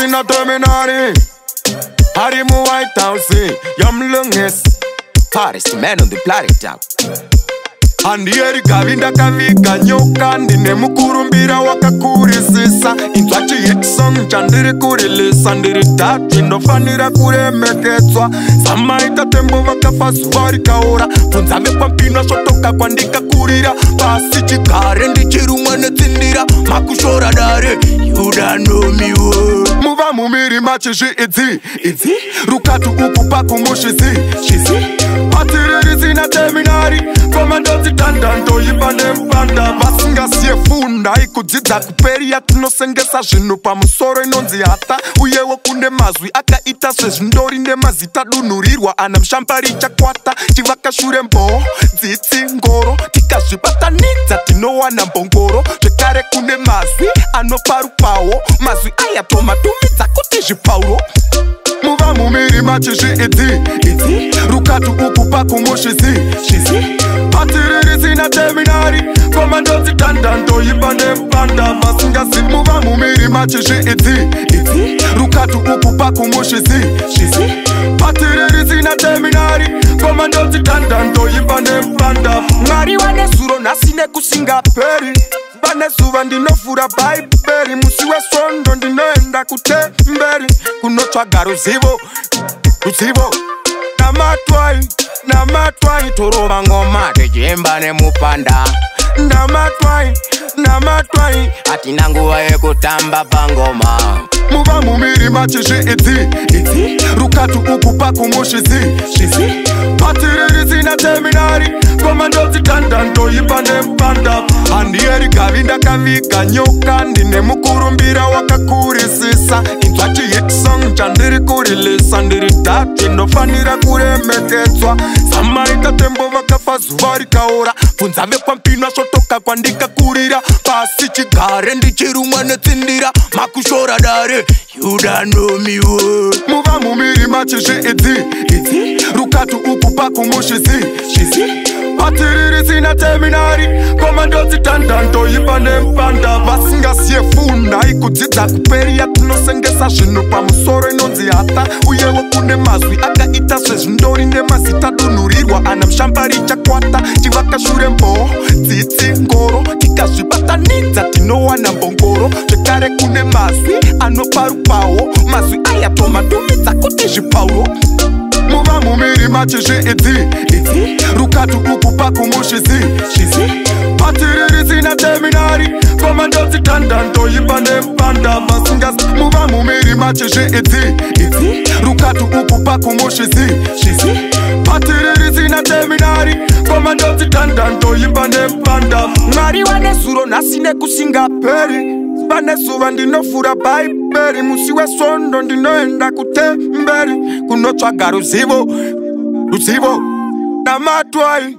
sina terminari. Harry mu White House, yam lunges. Hottest man on the planet out. Andieri kavinda kavika nyoka ndine mukurumbira wakakurisisa inzvachi hit song chandiri kurilisa ndiri tatu ndofanira kuremekedzwa samaita tembo vakafa zuva rikaora bvunza vekwapinwa svotoka kwandikakurira pasi chigare ndichirumwa netsindira makushora dare yudanomiwo muva mumiri machizvi idzi rukatu uku pakumushizi shizi patiriri sina teminari komandoti tandanto yipane mpanda vasingasiye funda ikudzidza kuperi yatinosengesa zvinhu pamusoro inonzi hata uyewo kune mazwi akaita svezvindori nemazita dunhurirwa ana mshambari chakwata chivakashure mboho dzitsi ngoro tikazvibatanidza tinowana mbongoro zvekare kune mazwi anoparupawo mazwi aya tomatumidza kuti zvipauro muva mumiri machizvi idzi rukatu uku pakumushizi shizi patiriri sina teminari komandoti tandanto yipane mpanda vasingazi muva mumiri machizvi idzi rukatu uku pakumushizi shizi patiriri sina teminari komandoti tandanto yipane mpanda mwari wane zuro nhasi nekusingaperi vane zuva ndinofura bhaibheri musi wesvondo ndinoenda kutemberi kunotsvaga ruzivo namatwai torova ngoma tichimba nemupanda namatwai hatina nguva yekutamba pangoma muva mumiri machizvi idzi rukatu uku pakumushizi shizi patiriri sina teminari komandoti tandanto yipane mpanda handieri kavinda kavika nyoka ndine mukurumbira wakakurisisa inzvachi hit song chandiri kurilisa ndiri tatu inofanira kuremekedzwa samaita tembo vakafa zuva rikaora bvunza vekwapinwa svotoka kwandikakurira pasi chigare ndichirumwa netsindira makushora dare yudanomiwo muva mumiri machizvi idzi rukatu uku pakumushizi shizi patiriri sina teminari komandoti tandanto yipane mpanda vasingasiye funda ikudzidza kuperi yatinosengesa zvinhu pamusoro inonzi hata uyewo kune mazwi akaita svezvindori nemazita dunhurirwa ana mshambari chakwata chivakashure mboho dzitsi ngoro tikazvibatanidza tinowana mbongoro zvekare kune mazwi anoparupawo mazwi aya tomatumidza kuti zvipauro muva mumiri machizvi idzi rukatu uku pakumushizi shizi patiriri sina teminari komandoti tandanto yipane mpanda vasingazi muva mumiri machizvi idzi rukatu uku pakumushizi shizi patiriri sina teminari komandoti tandanto yipane mpanda mwari wane zuro nhasi nekusingaperi vane zuva ndinofura bhaibheri musi wesvondo ndinoenda kutemberi kunotsvaga ruzivo namatwai